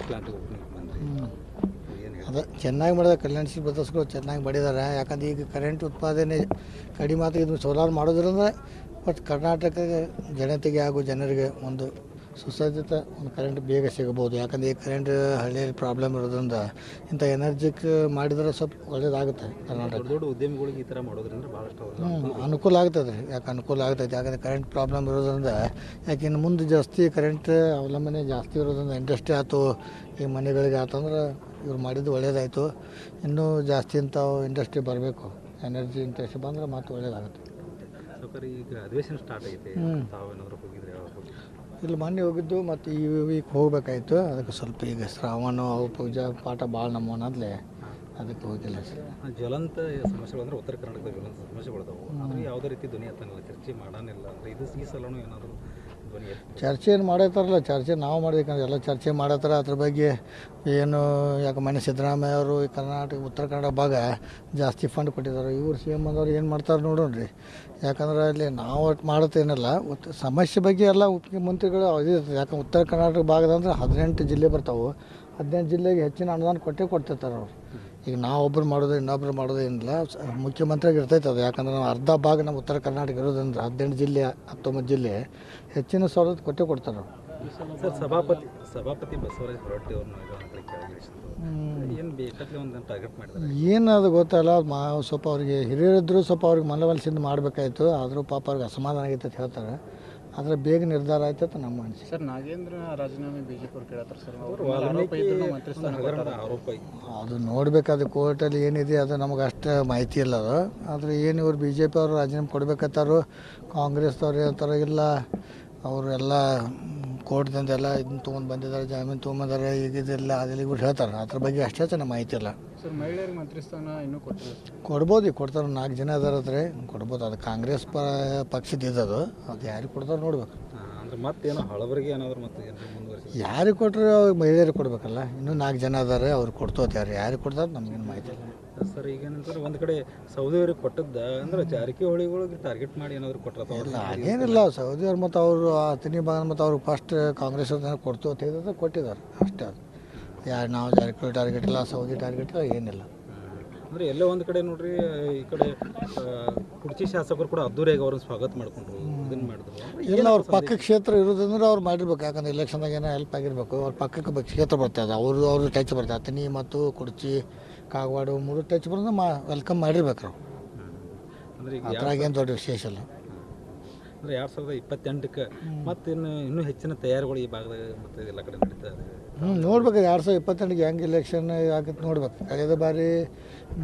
Plant opening ಬಂದ್ರಿ ಅದೇ ಚೆನ್ನಾಗಿ ಮಾಡಿದ ಕಲ್ಯಾಣ ಬಸಸ್ಗಳು ಚೆನ್ನಾಗಿ ಮಾಡಿದ್ದಾರೆ. ಯಾಕಂದ್ರೆ ಈಗ ಕರೆಂಟ್ ಉತ್ಪಾದನೆ ಕಡಿಮೆ ಆತ ಇದು ಸೋಲಾರ್ ಮಾಡೋದ್ರಿಂದ ಬಟ್ ಕರ್ನಾಟಕ ಜನತೆಗೆ ಹಾಗೂ ಜನರಿಗೆ ಒಂದು ಸುಸಜ್ಜಿತ ಒಂದು ಕರೆಂಟ್ ಬೇಗ ಸಿಗಬಹುದು. ಯಾಕಂದರೆ ಈ ಕರೆಂಟ್ ಹಳ್ಳಿಯಲ್ಲಿ ಪ್ರಾಬ್ಲಮ್ ಇರೋದ್ರಿಂದ ಇಂಥ ಎನರ್ಜಿಕ್ ಮಾಡಿದ್ರೆ ಸ್ವಲ್ಪ ಒಳ್ಳೇದಾಗುತ್ತೆ ಕರ್ನಾಟಕ. ದೊಡ್ಡ ಉದ್ಯಮಿಗಳಿಗೆ ಈ ಥರ ಮಾಡೋದ್ರಿಂದ ಭಾಳಷ್ಟು ಅನುಕೂಲ ಆಗ್ತದೆ ರೀ. ಯಾಕೆ ಅನುಕೂಲ ಆಗ್ತೈತೆ ಯಾಕಂದರೆ ಕರೆಂಟ್ ಪ್ರಾಬ್ಲಮ್ ಇರೋದ್ರಿಂದ ಯಾಕೆ ಇನ್ನು ಮುಂದೆ ಜಾಸ್ತಿ ಕರೆಂಟ್ ಅವಲಂಬನೆ ಜಾಸ್ತಿ ಇರೋದ್ರಿಂದ ಇಂಡಸ್ಟ್ರಿ ಆಯ್ತು ಈ ಮನೆಗಳಿಗೆ ಆತಂದ್ರೆ ಇವ್ರು ಮಾಡಿದ್ದು ಒಳ್ಳೇದಾಯಿತು. ಇನ್ನೂ ಜಾಸ್ತಿ ಇಂಥವು ಇಂಡಸ್ಟ್ರಿ ಬರಬೇಕು. ಎನರ್ಜಿ ಇಂಡಸ್ಟ್ರಿ ಬಂದರೆ ಮಾತು ಒಳ್ಳೇದಾಗುತ್ತೆ. ಈಗ ಅಧಿವೇಶನ ಸ್ಟಾರ್ಟ್ ಆಗೈತೆ, ತಾವೇನಾದರೂ ಹೋಗಿದ್ರೆ ಇಲ್ಲಿ ಮೊನ್ನೆ ಹೋಗಿದ್ದು ಮತ್ತು ಈ ವೀಕ್ ಹೋಗ್ಬೇಕಾಯ್ತು. ಅದಕ್ಕೆ ಸ್ವಲ್ಪ ಈಗ ಶ್ರಾವಣ ಅವು ಪೂಜಾ ಪಾಠ ಭಾಳ ನಮ್ಮನದ್ಲೆ ಅದಕ್ಕೆ ಹೋಗಿಲ್ಲ ಸರ್. ಜ್ವಲಂತ ಸಮಸ್ಯೆಗಳು ಅಂದರೆ ಉತ್ತರ ಕರ್ನಾಟಕದ ಜ್ವಲಂತ ಸಮಸ್ಯೆಗಳಿದಾವೆ. ಆದರೆ ಯಾವುದೇ ರೀತಿ ಧ್ವನಿ ಎತ್ತನಿಲ್ಲ, ಚರ್ಚೆ ಮಾಡೋನಿಲ್ಲ. ಅಂದರೆ ಇದು ಈ ಸಲನೂ ಏನಾದರೂ ಧ್ವನಿ ಚರ್ಚೆ ಏನು ಮಾಡತ್ತಾರಲ್ಲ, ಚರ್ಚೆ ನಾವು ಮಾಡಬೇಕಂದ್ರೆ ಎಲ್ಲ ಚರ್ಚೆ ಮಾಡತ್ತಾರ. ಅದ್ರ ಬಗ್ಗೆ ಏನು ಯಾಕೆ ಮನೆ ಸಿದ್ದರಾಮಯ್ಯ ಅವರು ಈ ಕರ್ನಾಟಕ ಉತ್ತರ ಕನ್ನಡ ಭಾಗ ಜಾಸ್ತಿ ಫಂಡ್ ಕೊಟ್ಟಿದ್ದಾರೆ. ಇವ್ರು ಸಿ ಎಮ್ ಅಂದವ್ರು ಏನು ಮಾಡ್ತಾರೆ ನೋಡೋಣ ರೀ. ಯಾಕಂದ್ರೆ ಅಲ್ಲಿ ನಾವು ಒಟ್ಟು ಮಾಡುತ್ತೇನಲ್ಲ ಸಮಸ್ಯೆ ಬಗ್ಗೆ ಎಲ್ಲ ಮುಖ್ಯಮಂತ್ರಿಗಳು ಇದಿರ್ತದೆ. ಯಾಕಂದ್ರೆ ಉತ್ತರ ಕರ್ನಾಟಕ ಭಾಗದಂದ್ರೆ 18 ಜಿಲ್ಲೆ ಬರ್ತಾವೆ. 18 ಜಿಲ್ಲೆಗೆ ಹೆಚ್ಚಿನ ಅನುದಾನ ಕೊಟ್ಟಿರ್ತಾರೆ ಅವ್ರು. ಈಗ ನಾವೊಬ್ಬರು ಮಾಡೋದು ಇನ್ನೊಬ್ರು ಮಾಡೋದು ಏನಿಲ್ಲ, ಮುಖ್ಯಮಂತ್ರಿಗೆ ಇರ್ತೈತೆ ಅದು. ಯಾಕಂದ್ರೆ ನಾವು ಅರ್ಧ ಭಾಗ ನಮ್ಮ ಉತ್ತರ ಕರ್ನಾಟಕ ಇರೋದ್ರಿಂದ 18 ಜಿಲ್ಲೆ 19 ಜಿಲ್ಲೆ ಹೆಚ್ಚಿನ ಸವಲತ್ತು ಕೊಡ್ತಾರೆ. ಸರ್, ಸಭಾಪತಿ ಬಸವರಾಜ ಹೊರಟ್ಟಿ ಅವ್ರನ್ನ ಏನು ಬೇಕಾದ್ರೆ ಒಂದು ಟಾರ್ಗೆಟ್ ಮಾಡಿದ್ದಾರೆ. ಏನು ಅದು ಗೊತ್ತಲ್ಲ, ಸ್ವಲ್ಪ ಅವ್ರಿಗೆ ಹಿರಿಯರಿದ್ದರೂ ಸ್ವಲ್ಪ ಅವ್ರಿಗೆ ಮನವೊಲಿಸಿಂದ ಮಾಡಬೇಕಾಯ್ತು. ಆದರೂ ಪಾಪ ಅವ್ರಿಗೆ ಅಸಮಾಧಾನ ಆಗೈತೆ ಅಂತ ಹೇಳ್ತಾರೆ. ಆದರೆ ಬೇಗ ನಿರ್ಧಾರ ಆಯ್ತು ಅಂತ ನಮ್ಮ ಅನಿಸಿಕೆ. ಸರ್, ನಾಗೇಂದ್ರ ರಾಜೀನಾಮೆ ಬಿಜೆಪಿ ಅವ್ರು ಕೇಳತ್ತಾರೆ ಸರ್. ಆರೋಪ ಅದು ನೋಡಬೇಕಾದ ಕೋರ್ಟಲ್ಲಿ ಏನಿದೆ ಅದು ನಮಗೆ ಅಷ್ಟು ಮಾಹಿತಿ ಇಲ್ಲ ಅದು. ಆದರೆ ಏನು ಇವ್ರು ಬಿ ಜೆ ಪಿ ಅವರು ರಾಜೀನಾಮೆ ಕೊಡ್ಬೇಕಂತಾರು, ಕಾಂಗ್ರೆಸ್ದವ್ರು ಹೇಳ್ತಾರೆ ಇಲ್ಲ ಅವರು ಎಲ್ಲ ಕೋರ್ಟ್ದಿಂದ ಎಲ್ಲ ಇದನ್ನ ತೊಗೊಂಡು ಬಂದಿದ್ದಾರೆ, ಜಾಮೀನು ತೊಗೊಂಬಂದಾರೆ, ಈಗ ಇದೆಲ್ಲ ಅದೆಲ್ಲ ಇವ್ರು ಹೇಳ್ತಾರೆ. ಅದ್ರ ಬಗ್ಗೆ ಅಷ್ಟೇ ನಮ್ಮ ಮಾಹಿತಿ ಇಲ್ಲ ಸರ್. ಮಹಿಳೆಯರಿಗೆ ಮಂತ್ರಿ ಸ್ಥಾನ ಇನ್ನೂ ಕೊಟ್ಟಿಲ್ಲ, ಕೊಡ್ಬೋದು. ಕೊಡ್ತಾರೆ, 4 ಜನ ಅದಾರತ್ರೆ ಕೊಡ್ಬೋದು. ಅದು ಕಾಂಗ್ರೆಸ್ ಪಕ್ಷದ ಇದ್ದದು, ಅದು ಯಾರಿಗೆ ಕೊಡ್ತಾರೆ ನೋಡ್ಬೇಕು. ಅಂದ್ರೆ ಮತ್ತೇನೋ ಹಳಬರಿಗೆ ಏನಾದ್ರು ಮತ್ತೆ ಮುಂದುವರಿಸಿ ಯಾರಿಗೆ ಕೊಟ್ಟರೆ ಮಹಿಳೆಯರಿಗೆ ಕೊಡಬೇಕಲ್ಲ. ಇನ್ನೂ 4 ಜನ ಅದಾರೆ, ಅವ್ರು ಕೊಡ್ತೋತಾರೆ. ಯಾರಿಗೆ ಕೊಡ್ತಾರೆ ನಮಗೇನು ಮಾಹಿತಿ ಇಲ್ಲ ಸರ್. ಈಗೇನಂತಾರೆ ಒಂದು ಕಡೆ ಸೌದಿಯವ್ರಿಗೆ ಕೊಟ್ಟದ್ದ ಅಂದ್ರೆ ಜಾರಕಿಹೊಳಿಗಳಿಗೆ ಟಾರ್ಗೆಟ್ ಮಾಡಿ ಏನಾದರೂ ಕೊಟ್ಟರೆ ಇಲ್ಲ, ಹಾಗೇನಿಲ್ಲ. ಸೌದಿಯವ್ರು ಮತ್ತು ಅವರು ಅತನಿ ಭಾಗ ಮತ್ತು ಅವರು ಫಸ್ಟ್ ಕಾಂಗ್ರೆಸ್ ಕೊಡ್ತು ಅಂತ ಕೊಟ್ಟಿದ್ದಾರೆ ಅಷ್ಟೇ. ಅದು ಯಾರು ನಾವು ಜಾರಕಿಹೊಳಿ ಟಾರ್ಗೆಟ್ ಇಲ್ಲ, ಸೌದಿ ಟಾರ್ಗೆಟ್ ಇಲ್ಲ, ಏನಿಲ್ಲ. ಅಂದರೆ ಎಲ್ಲೋ ಒಂದು ಕಡೆ ನೋಡ್ರಿ, ಈ ಕಡೆ ಕುರ್ಚಿ ಶಾಸಕರು ಕೂಡ ಅದ್ದೂರಿಯಾಗಿ ಅವ್ರನ್ನ ಸ್ವಾಗತ ಮಾಡ್ಕೊಂಡ್ರು, ಇದನ್ನು ಮಾಡಿದ್ರು. ಇಲ್ಲ, ಅವ್ರ ಪಕ್ಕ ಕ್ಷೇತ್ರ ಇರೋದಂದ್ರೆ ಅವ್ರು ಮಾಡಿರ್ಬೇಕು. ಯಾಕಂದ್ರೆ ಎಲೆಕ್ಷನ್ದಾಗ ಏನೋ ಹೆಲ್ಪ್ ಆಗಿರಬೇಕು. ಅವ್ರ ಪಕ್ಕಕ್ಕೆ ಕ್ಷೇತ್ರ ಬರ್ತದೆ, ಅವ್ರು ಟಚ್ ಬರ್ತದೆ. ಅತನಿ ಮತ್ತು ಕುರ್ಚಿ ಕಾಗವಾಡ 3 ಟಚ್ ಬರೋದು ವೆಲ್ಕಮ್ ಮಾಡಿರ್ಬೇಕು ಅವ್ರು. ಅಂದರೆ ಈಗ ಅದ್ರಾಗೇನು ದೊಡ್ಡ ವಿಶೇಷ ಇಲ್ಲ. ಅಂದರೆ 2028ಕ್ಕೆ ಮತ್ತು ಇನ್ನೂ ಹೆಚ್ಚಿನ ತಯಾರಿಗಳು ಈ ಭಾಗದಾಗ ಮತ್ತು ಎಲ್ಲ ಕಡೆ ನಡೀತಾ ಇದೆ. ನೋಡ್ಬೇಕು 2028ಗೆ ಹೆಂಗೆ ಎಲೆಕ್ಷನ್ ಆಗುತ್ತೆ ನೋಡ್ಬೇಕು. ಕಳೆದ ಬಾರಿ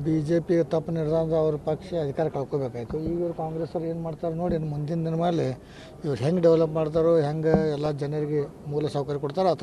BJP ತಪ್ಪು ನಿರ್ಧಾರ ಅವ್ರ ಪಕ್ಷ ಅಧಿಕಾರ ಕಳ್ಕೊಬೇಕಾಯ್ತು. ಈಗ ಇವ್ರು ಕಾಂಗ್ರೆಸ್ ಅವ್ರು ಏನು ಮಾಡ್ತಾರೆ ನೋಡಿ. ಮುಂದಿನ ದಿನ ಮೇಲೆ ಇವ್ರು ಹೆಂಗೆ ಡೆವಲಪ್ ಮಾಡ್ತಾರೋ, ಹೆಂಗೆ ಎಲ್ಲ ಜನರಿಗೆ ಮೂಲ ಸೌಕರ್ಯ ಕೊಡ್ತಾರೋ ಅದ್ರ